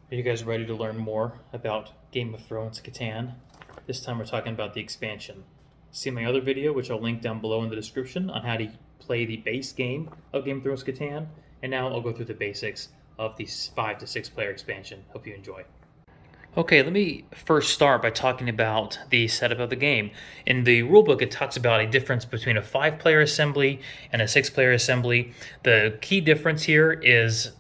Are you guys ready to learn more about Game of Thrones Catan? This time we're talking about the expansion. See my other video, which I'll link down below in the description, on how to play the base game of Game of Thrones Catan, and now I'll go through the basics of the 5 to 6 player expansion. Hope you enjoy. Okay, let me first start by talking about the setup of the game. In the rulebook, it talks about a difference between a 5-player assembly and a 6-player assembly. The key difference here is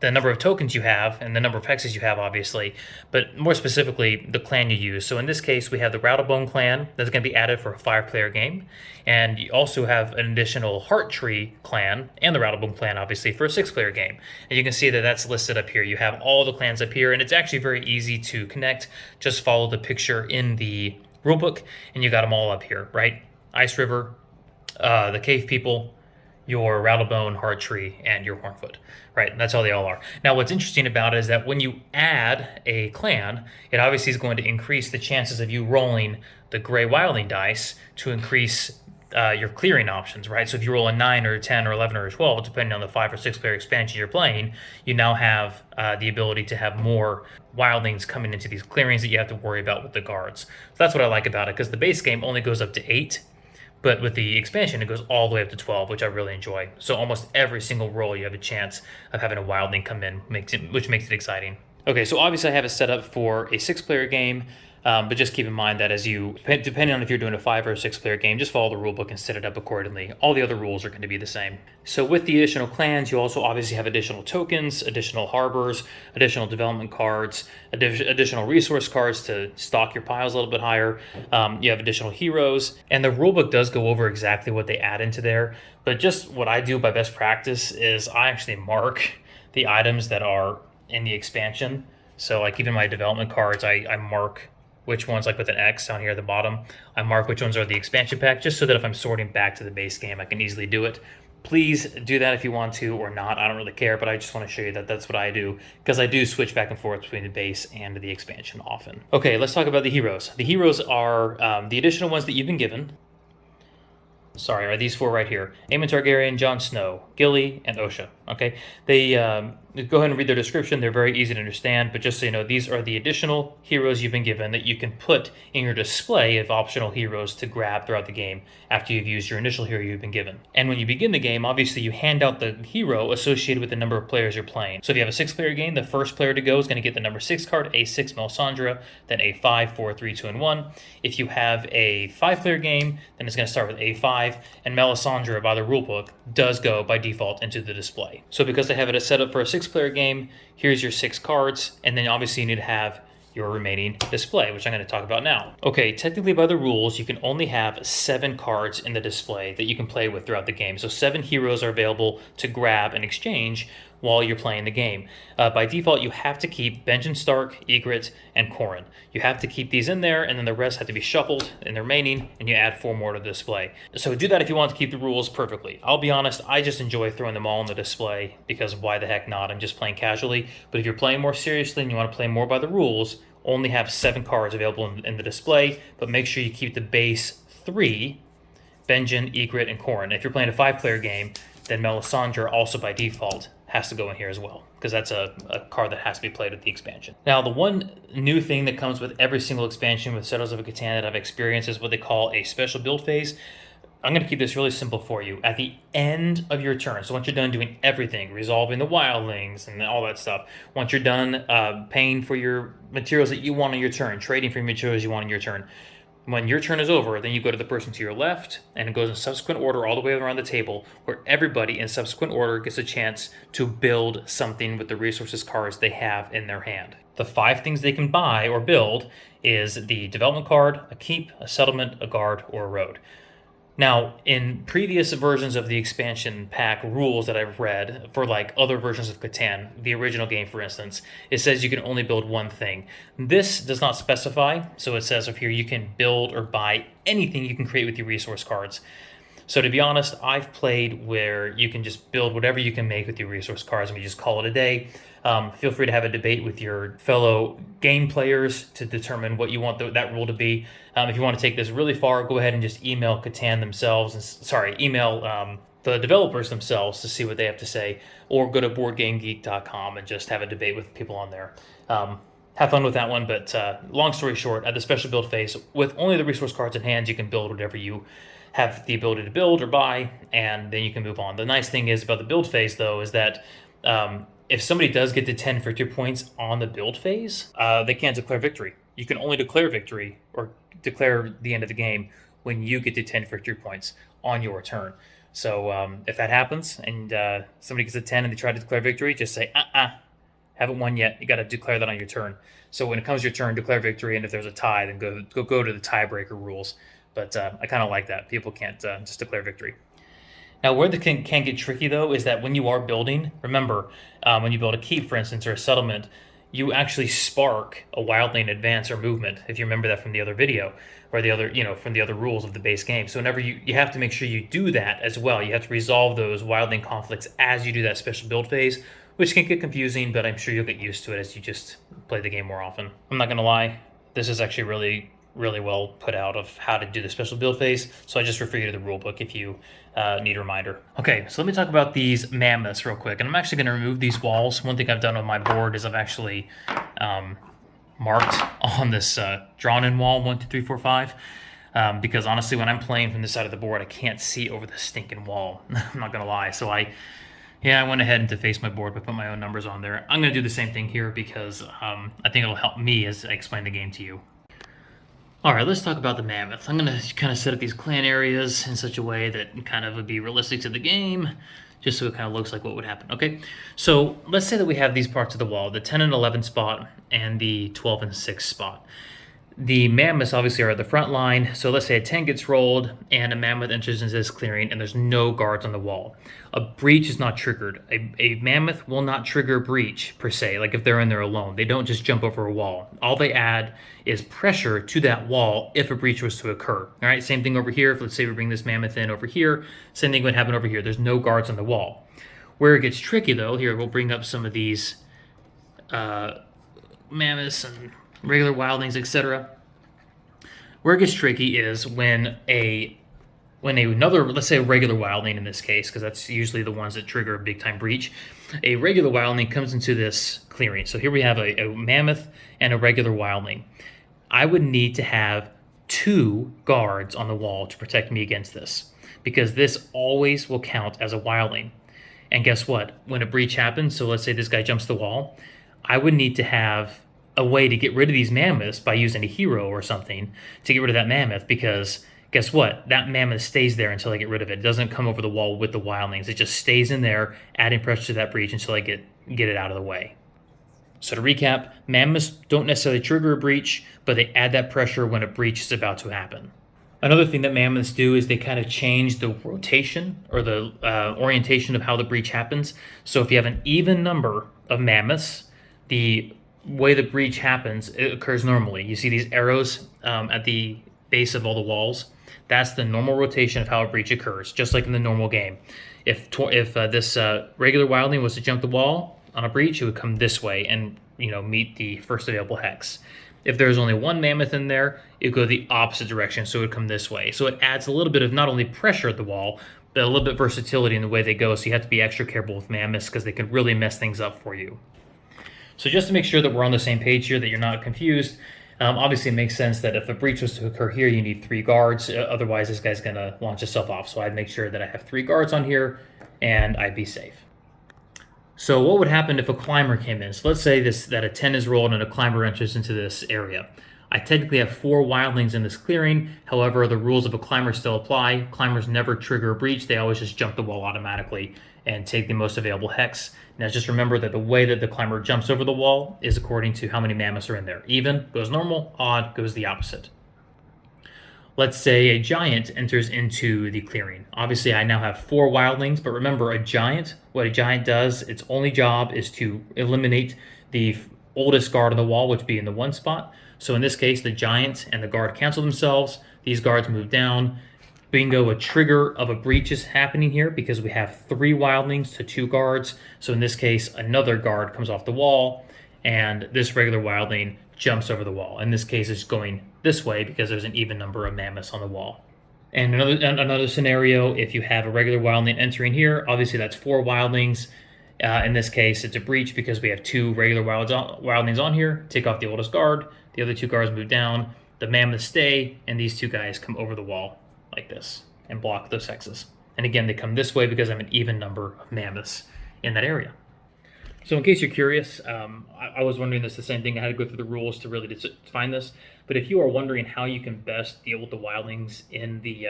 the number of tokens you have and the number of hexes you have, obviously, but more specifically, the clan you use. So in this case, we have the Rattlebone clan that's going to be added for a 5-player game, and you also have an additional Heart Tree clan and the Rattlebone clan, obviously, for a 6-player game. And you can see that that's listed up here. You have all the clans up here, and it's actually very easy to connect. Just follow the picture in the rulebook, and you got them all up here, right? Ice River, the Cave People, your Rattlebone, Heart Tree, and your Hornfoot. Right, that's how they all are. Now, what's interesting about it is that when you add a clan, it obviously is going to increase the chances of you rolling the gray Wildling dice to increase your clearing options, right? So if you roll a 9 or a 10 or 11 or a 12, depending on the 5 or 6 player expansion you're playing, you now have the ability to have more Wildlings coming into these clearings that you have to worry about with the guards. So that's what I like about it, because the base game only goes up to 8. But with the expansion, it goes all the way up to 12, which I really enjoy. So almost every single roll, you have a chance of having a Wildling come in, which makes it exciting. Okay, so obviously I have it set up for a 6-player game, but just keep in mind that depending on if you're doing a 5 or a 6-player game, just follow the rulebook and set it up accordingly. All the other rules are going to be the same. So with the additional clans, you also obviously have additional tokens, additional harbors, additional development cards, additional resource cards to stock your piles a little bit higher. You have additional heroes, and the rulebook does go over exactly what they add into there. But just what I do by best practice is I actually mark the items that are in the expansion. So like even my development cards, I mark which ones, like with an X down here at the bottom, I mark which ones are the expansion pack, just so that if I'm sorting back to the base game, I can easily do it. Please do that if you want to or not. I don't really care, but I just want to show you that that's what I do, because I do switch back and forth between the base and the expansion often. Okay, let's talk about the heroes. The heroes are the additional ones that you've been given. Sorry, are these 4 right here. Aemon Targaryen, Jon Snow, Gilly, and Osha. Okay, they go ahead and read their description. They're very easy to understand, but just so you know, these are the additional heroes you've been given that you can put in your display of optional heroes to grab throughout the game after you've used your initial hero you've been given. And when you begin the game, obviously you hand out the hero associated with the number of players you're playing. So if you have a 6-player game, the first player to go is going to get the number 6 card, A6 Melisandre, then A5, 4, 3, 2, and 1. If you have a 5-player game, then it's going to start with A5, and Melisandre, by the rulebook, does go by default into the display. So because they have it set up for a 6-player game, here's your 6 cards, and then obviously you need to have your remaining display, which I'm going to talk about now. Okay, technically by the rules, you can only have 7 cards in the display that you can play with throughout the game. So 7 heroes are available to grab and exchange while you're playing the game. By default, you have to keep Benjen Stark, Ygritte, and Corrin. You have to keep these in there, and then the rest have to be shuffled in the remaining, and you add 4 more to the display. So do that if you want to keep the rules perfectly. I'll be honest, I just enjoy throwing them all in the display, because why the heck not? I'm just playing casually. But if you're playing more seriously and you want to play more by the rules, only have 7 cards available in the display, but make sure you keep the base 3, Benjen, Ygritte, and Corrin. If you're playing a 5-player game, then Melisandre also by default has to go in here as well, because that's a card that has to be played with the expansion. Now, the one new thing that comes with every single expansion with Settlers of Catan that I've experienced is what they call a special build phase. I'm going to keep this really simple for you. At the end of your turn, so once you're done doing everything, resolving the Wildlings and all that stuff, once you're done paying for your materials that you want on your turn, trading for your materials you want on your turn, when your turn is over, then you go to the person to your left, and it goes in subsequent order all the way around the table, where everybody in subsequent order gets a chance to build something with the resources cards they have in their hand. The 5 things they can buy or build is the development card, a keep, a settlement, a guard, or a road. Now, in previous versions of the expansion pack rules that I've read, for like other versions of Catan, the original game for instance, it says you can only build one thing. This does not specify, so it says up here you can build or buy anything you can create with your resource cards. So to be honest, I've played where you can just build whatever you can make with your resource cards and you just call it a day. Feel free to have a debate with your fellow game players to determine what you want that rule to be. If you want to take this really far, go ahead and just email Catan themselves, email the developers themselves to see what they have to say, or go to BoardGameGeek.com and just have a debate with people on there. Have fun with that one, but long story short, at the special build phase, with only the resource cards in hand, you can build whatever you have the ability to build or buy, and then you can move on. The nice thing is about the build phase, though, is that if somebody does get to 10 victory points on the build phase, they can't declare victory. You can only declare victory or declare the end of the game when you get to 10 victory points on your turn. So if that happens and somebody gets a 10 and they try to declare victory, just say, haven't won yet. You got to declare that on your turn. So when it comes to your turn, declare victory, and if there's a tie, then go to the tiebreaker rules. But I kind of like that. People can't just declare victory. Now, where the can get tricky, though, is that when you are building, remember, when you build a keep, for instance, or a settlement, you actually spark a wildling advance or movement, if you remember that from the other video, or the other, from the other rules of the base game. So whenever you have to make sure you do that as well. You have to resolve those wildling conflicts as you do that special build phase, which can get confusing, but I'm sure you'll get used to it as you just play the game more often. I'm not going to lie, this is actually really well put out of how to do the special build phase, so I just refer you to the rule book if you need a reminder. Okay, so let me talk about these mammoths real quick, and I'm actually going to remove these walls. One thing I've done on my board is I've actually marked on this drawn-in wall 1, 2, 3, 4, 5, because honestly, when I'm playing from this side of the board, I can't see over the stinking wall. I'm not going to lie, so I went ahead and defaced my board, but put my own numbers on there. I'm going to do the same thing here because I think it'll help me as I explain the game to you. All right, let's talk about the mammoth. I'm going to kind of set up these clan areas in such a way that kind of would be realistic to the game, just so it kind of looks like what would happen. Okay, so let's say that we have these parts of the wall, the 10 and 11 spot and the 12 and 6 spot. The mammoths obviously are at the front line, so let's say a 10 gets rolled and a mammoth enters into this clearing and there's no guards on the wall. A breach is not triggered. A mammoth will not trigger a breach per se, like if they're in there alone. They don't just jump over a wall. All they add is pressure to that wall if a breach was to occur. All right, same thing over here. If let's say we bring this mammoth in over here, same thing would happen over here. There's no guards on the wall. Where it gets tricky though, here we'll bring up some of these mammoths and regular wildlings, etc. Where it gets tricky is when another, let's say a regular wildling in this case, because that's usually the ones that trigger a big time breach. A regular wildling comes into this clearing. So here we have a mammoth and a regular wildling. I would need to have 2 guards on the wall to protect me against this, because this always will count as a wildling. And guess what? When a breach happens, so let's say this guy jumps the wall, I would need to have a way to get rid of these mammoths by using a hero or something to get rid of that mammoth, because guess what? That mammoth stays there until I get rid of it. It doesn't come over the wall with the wildlings. It just stays in there, adding pressure to that breach until I get it out of the way. So to recap, mammoths don't necessarily trigger a breach, but they add that pressure when a breach is about to happen. Another thing that mammoths do is they kind of change the rotation or the orientation of how the breach happens. So if you have an even number of mammoths, the way the breach happens, it occurs normally. You see these arrows at the base of all the walls. That's the normal rotation of how a breach occurs, just like in the normal game. If this regular wildling was to jump the wall on a breach, it would come this way and meet the first available hex. If there's only one mammoth in there, it would go the opposite direction, so it would come this way. So it adds a little bit of not only pressure at the wall, but a little bit of versatility in the way they go. So you have to be extra careful with mammoths because they can really mess things up for you. So just to make sure that we're on the same page here, that you're not confused, obviously it makes sense that if a breach was to occur here, you need 3 guards. Otherwise, this guy's going to launch himself off. So I'd make sure that I have 3 guards on here, and I'd be safe. So what would happen if a climber came in? So let's say that a 10 is rolled and a climber enters into this area. I technically have 4 wildlings in this clearing. However, the rules of a climber still apply. Climbers never trigger a breach. They always just jump the wall automatically and take the most available hex. Now just remember that the way that the climber jumps over the wall is according to how many mammoths are in there. Even goes normal, odd goes the opposite. Let's say a giant enters into the clearing. Obviously, I now have 4 wildlings, but remember, what a giant does, its only job is to eliminate the oldest guard on the wall, which would be in the 1 spot. So in this case, the giant and the guard cancel themselves. These guards move down. Bingo, a trigger of a breach is happening here because we have 3 wildlings to 2 guards. So in this case, another guard comes off the wall, and this regular wildling jumps over the wall. In this case, it's going this way because there's an even number of mammoths on the wall. And another scenario, if you have a regular wildling entering here, obviously that's 4 wildlings. In this case, it's a breach because we have 2 regular wildlings on here. Take off the oldest guard. The other 2 guards move down. The mammoths stay, and these 2 guys come over the wall like this and block those hexes. And again, they come this way because I have an even number of mammoths in that area. So in case you're curious, I was wondering the same thing. I had to go through the rules to really find this. But if you are wondering how you can best deal with the wildlings in the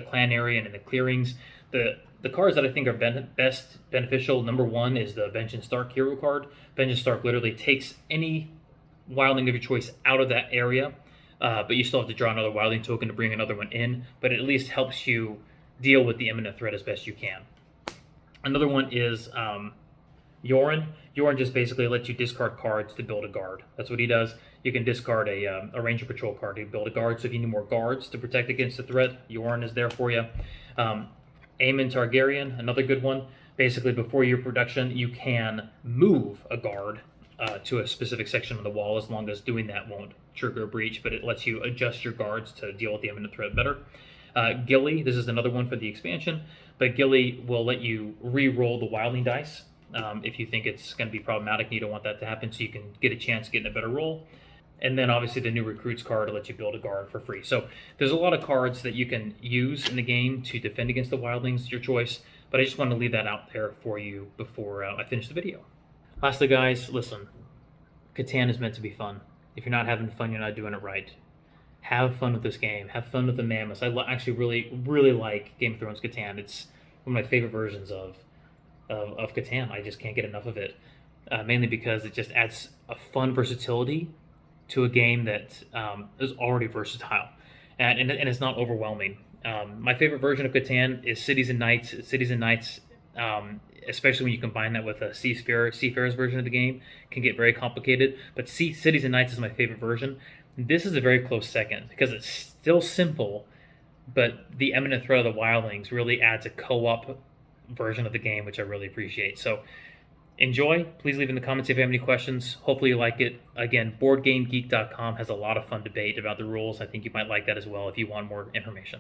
clan area and in the clearings, the cards that I think are best beneficial, number 1 is the Vengeance Stark hero card. Vengeance Stark literally takes any wildling of your choice out of that area, but you still have to draw another wildling token to bring another one in, but it at least helps you deal with the imminent threat as best you can. Another one is Yorin. Yorin just basically lets you discard cards to build a guard. That's what he does. You can discard a Ranger Patrol card to build a guard. So if you need more guards to protect against the threat, Yorin is there for you. Aemon Targaryen, another good one. Basically, before your production, you can move a guard to a specific section of the wall, as long as doing that won't trigger a breach, but it lets you adjust your guards to deal with the imminent threat better. Gilly, this is another one for the expansion, but Gilly will let you re-roll the wildling dice. If you think it's going to be problematic and you don't want that to happen, so you can get a chance of getting a better roll. And then obviously the new recruits card will let you build a guard for free. So there's a lot of cards that you can use in the game to defend against the wildlings, your choice. But I just want to leave that out there for you before I finish the video. Lastly, guys, listen. Catan is meant to be fun. If you're not having fun, you're not doing it right. Have fun with this game. Have fun with the Mammoths. I actually really like Game of Thrones Catan. It's one of my favorite versions of Catan. I just can't get enough of it, mainly because it just adds a fun versatility to a game that is already versatile, and it's not overwhelming. My favorite version of Catan is Cities and Knights. Cities and Knights, especially when you combine that with a Seafarers version of the game, can get very complicated. But Cities and Knights is my favorite version. This is a very close second because it's still simple, but the imminent threat of the wildlings really adds a co-op version of the game, which I really appreciate. So enjoy. Please leave in the comments if you have any questions. Hopefully you like it. Again, BoardGameGeek.com has a lot of fun debate about the rules. I think you might like that as well if you want more information.